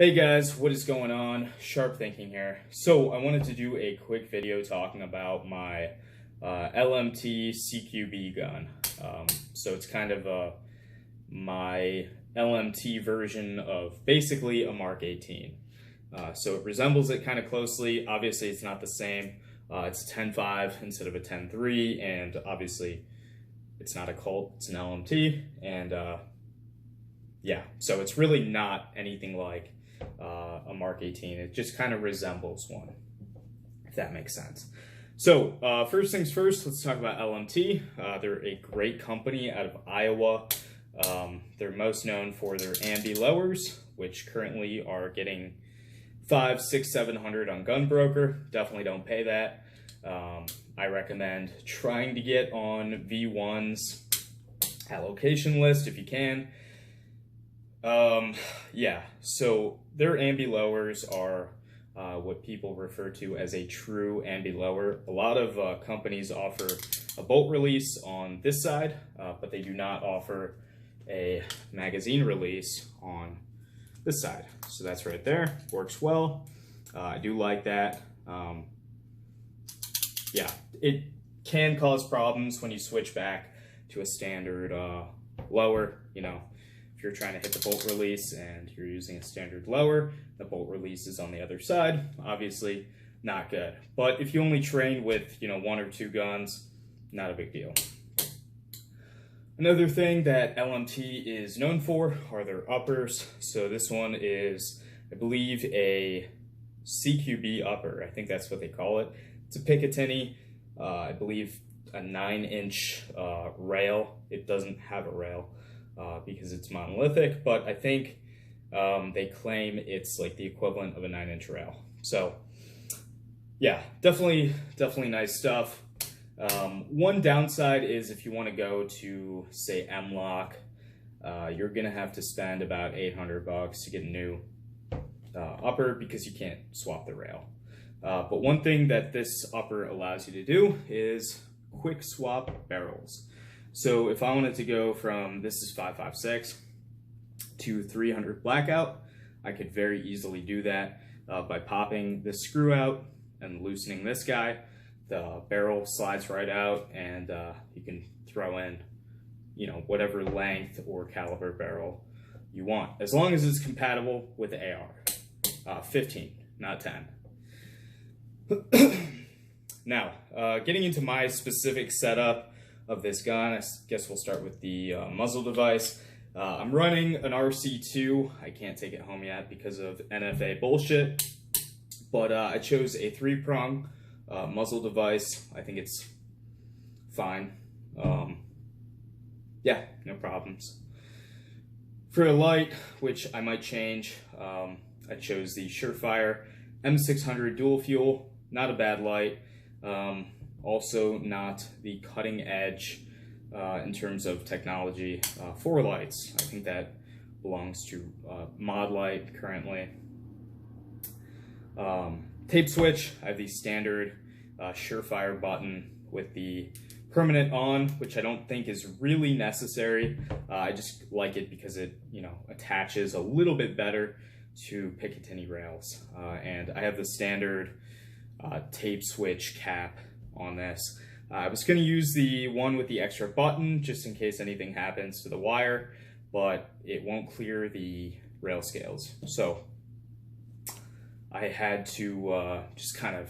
Hey guys, what is going on? Sharp Thinking here. So I wanted to do a quick video talking about my LMT CQB gun. So it's kind of my LMT version of basically a Mark 18. So it resembles it kind of closely. Obviously it's not the same. It's a 10.5 instead of a 10.3, and obviously it's not a Colt, it's an LMT, and yeah, so it's really not anything like a Mark 18. It just kind of resembles one, if that makes sense. So first things first, let's talk about LMT. They're a great company out of Iowa. They're most known for their ambi lowers, which currently are getting $500, $600, $700 on Gunbroker. Definitely don't pay that. I recommend trying to get on V1's allocation list if you can. Yeah, so their ambi lowers are what people refer to as a true ambi lower. A lot of companies offer a bolt release on this side, but they do not offer a magazine release on this side. So that's right there, works well. I do like that. Yeah, it can cause problems when you switch back to a standard lower, you know. If you're trying to hit the bolt release and you're using a standard lower, the bolt release is on the other side. Obviously not good. But if you only train with, you know, 1 or 2 guns, not a big deal. Another thing that LMT is known for are their uppers. So this one is, I believe, a CQB upper. I think that's what they call it. It's a Picatinny, I believe a 9-inch rail. It doesn't have a rail. Because it's monolithic, but I think they claim it's like the equivalent of a 9-inch rail. So yeah, definitely nice stuff. One downside is if you want to go to, say, M-Lock, you're gonna have to spend about $800 to get a new upper because you can't swap the rail. But one thing that this upper allows you to do is quick swap barrels. So if I wanted to go from, this is 5.56 to 300 blackout, I could very easily do that by popping this screw out and loosening this guy. The barrel slides right out, and you can throw in, you know, whatever length or caliber barrel you want, as long as it's compatible with the AR. 15, not 10. Now, getting into my specific setup of this gun, I guess we'll start with the muzzle device. I'm running an RC2. I can't take it home yet because of NFA bullshit, but I chose a 3-prong muzzle device. I think it's fine. Yeah, no problems. For a light, which I might change, I chose the Surefire M600 dual fuel. Not a bad light. Also not the cutting edge in terms of technology for lights. I think that belongs to Mod Light currently. Tape switch, I have the standard Surefire button with the permanent on, which I don't think is really necessary. I just like it because it, you know, attaches a little bit better to Picatinny rails. And I have the standard tape switch cap on this. I was going to use the one with the extra button just in case anything happens to the wire, but it won't clear the rail scales. So I had to just kind of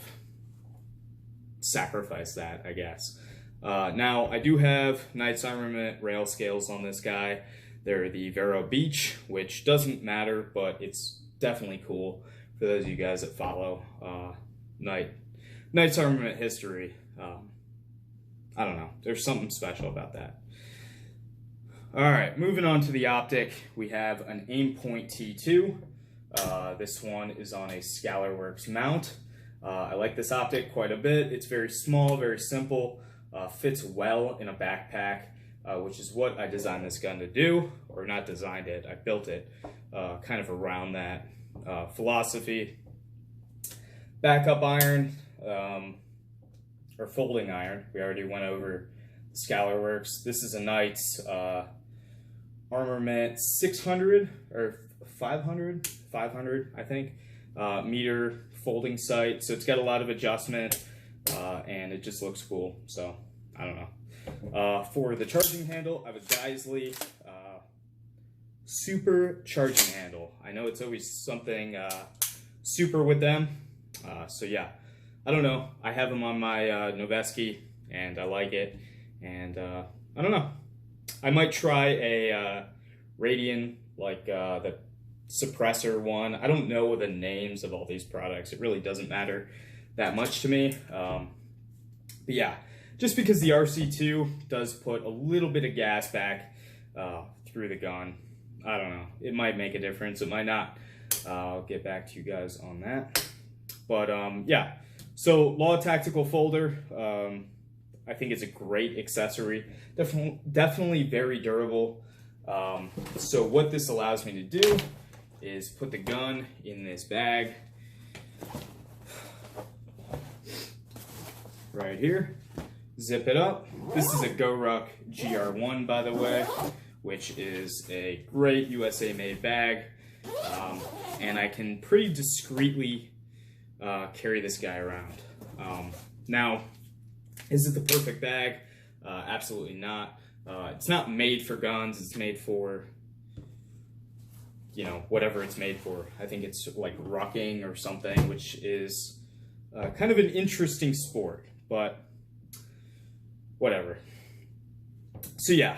sacrifice that, I guess. Now I do have Knight's Armament rail scales on this guy. They're the Vero Beach, which doesn't matter, but it's definitely cool for those of you guys that follow Knight's Armament history. I don't know, there's something special about that. Alright, moving on to the optic, we have an Aimpoint T2. This one is on a Scalarworks mount. I like this optic quite a bit. It's very small, very simple, fits well in a backpack, which is what I designed this gun to do, or not designed it, I built it kind of around that philosophy. Backup iron, or folding iron. We already went over Scalarworks. This is a Knight's Armament 600 or 500, I think, meter folding sight. So it's got a lot of adjustment, and it just looks cool. So I don't know. For the charging handle, I have a Geisley super charging handle. I know it's always something super with them. So yeah, I don't know. I have them on my Noveski, and I like it. And I don't know. I might try a Radian, like the suppressor one. I don't know the names of all these products. It really doesn't matter that much to me. But yeah, just because the RC2 does put a little bit of gas back through the gun, I don't know. It might make a difference. It might not. I'll get back to you guys on that. But yeah, so Law Tactical Folder, I think it's a great accessory. Definitely very durable. So what this allows me to do is put the gun in this bag right here, zip it up. This is a GoRuck GR1, by the way, which is a great USA made bag, and I can pretty discreetly carry this guy around. Now, is it the perfect bag? Absolutely not. It's not made for guns. It's made for, you know, whatever it's made for. I think it's like rucking or something, which is kind of an interesting sport, but whatever. So yeah,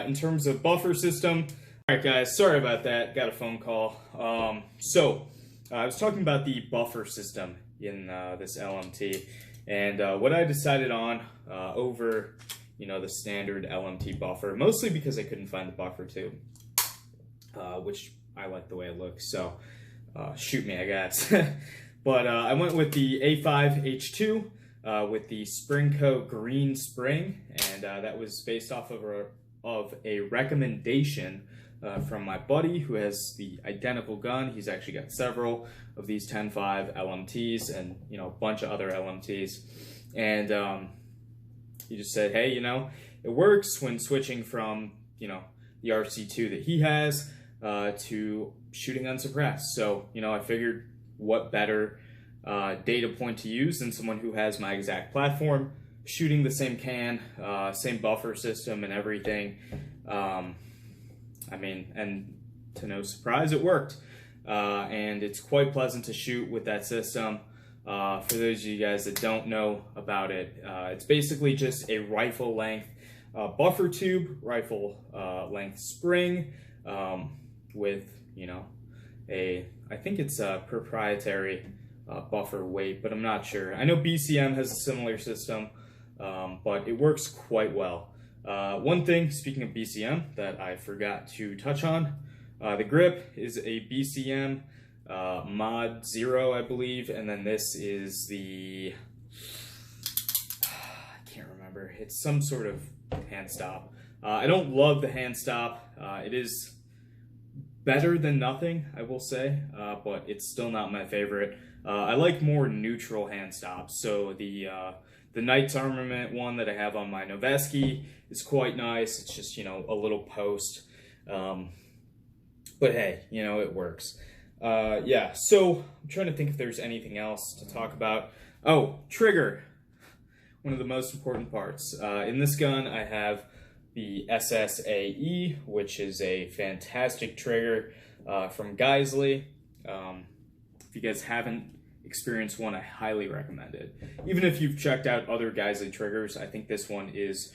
in terms of buffer system, all right guys, sorry about that, got a phone call. I was talking about the buffer system in this LMT, and what I decided on over, you know, the standard LMT buffer, mostly because I couldn't find the buffer tube, which I like the way it looks, so shoot me, I guess. But I went with the A5H2 with the Springco green spring, and that was based off of a recommendation from my buddy who has the identical gun. He's actually got several of these 10.5 LMTs and, you know, a bunch of other LMTs. And he just said, hey, you know, it works when switching from, you know, the RC2 that he has to shooting unsuppressed. So, you know, I figured what better data point to use than someone who has my exact platform, shooting the same can, same buffer system and everything. I mean, and to no surprise, it worked. And it's quite pleasant to shoot with that system. For those of you guys that don't know about it, it's basically just a rifle length buffer tube, rifle length spring, with, you know, I think it's a proprietary buffer weight, but I'm not sure. I know BCM has a similar system, but it works quite well. One thing, speaking of BCM, that I forgot to touch on, the grip is a BCM Mod 0, I believe, and then this is the, I can't remember, it's some sort of hand stop. I don't love the hand stop. It is better than nothing, I will say, but it's still not my favorite. I like more neutral hand stops. So the Knights Armament one that I have on my Noveski is quite nice. It's just, you know, a little post. But hey, you know, it works. Yeah, so I'm trying to think if there's anything else to talk about. Oh, trigger. One of the most important parts. In this gun, I have the SSAE, which is a fantastic trigger from Geisley. If you guys haven't experienced one, I highly recommend it. Even if you've checked out other Geisley triggers, I think this one is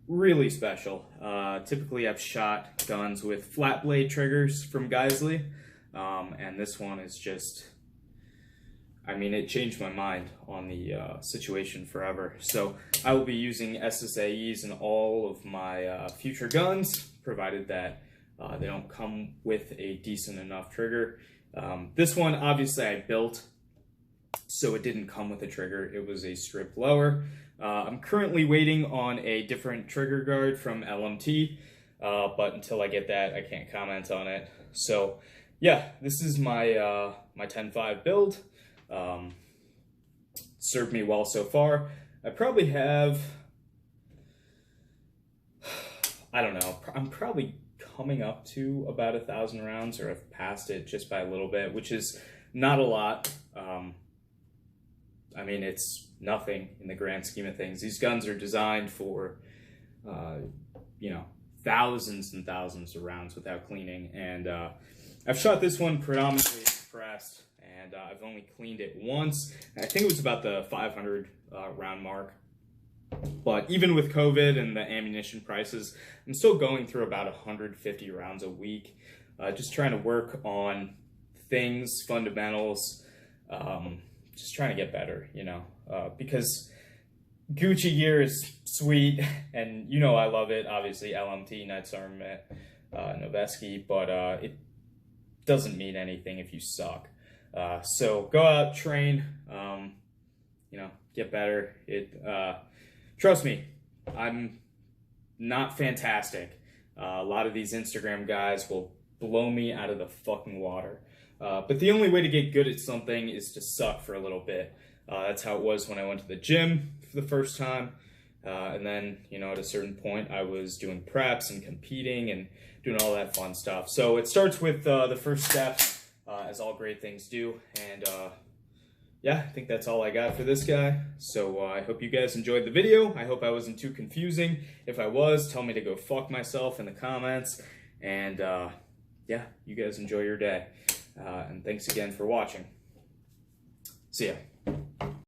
really special. Typically, I've shot guns with flat blade triggers from Geisley, and this one is just, I mean, it changed my mind on the situation forever. So I will be using SSAEs in all of my future guns, provided that they don't come with a decent enough trigger. This one, obviously, I built, so it didn't come with a trigger. It was a strip lower. I'm currently waiting on a different trigger guard from LMT, but until I get that, I can't comment on it. So yeah, this is my my 10.5 build. Served me well so far. I probably have, I don't know, I'm probably coming up to about 1,000 rounds, or I've passed it just by a little bit, which is not a lot. I mean, it's nothing in the grand scheme of things. These guns are designed for, you know, thousands and thousands of rounds without cleaning. And I've shot this one predominantly suppressed, and I've only cleaned it once. I think it was about the 500 round mark. But even with COVID and the ammunition prices, I'm still going through about 150 rounds a week, just trying to work on things, fundamentals, just trying to get better, you know, because Gucci gear is sweet, and you know I love it, obviously LMT, Knights Armament, Noveski, but it doesn't mean anything if you suck. So go out, train, you know, get better. Trust me, I'm not fantastic. A lot of these Instagram guys will blow me out of the fucking water. But the only way to get good at something is to suck for a little bit. That's how it was when I went to the gym for the first time. And then, you know, at a certain point, I was doing preps and competing and doing all that fun stuff. So it starts with the first step, as all great things do. And yeah, I think that's all I got for this guy. So I hope you guys enjoyed the video. I hope I wasn't too confusing. If I was, tell me to go fuck myself in the comments. And yeah, you guys enjoy your day. And thanks again for watching. See ya.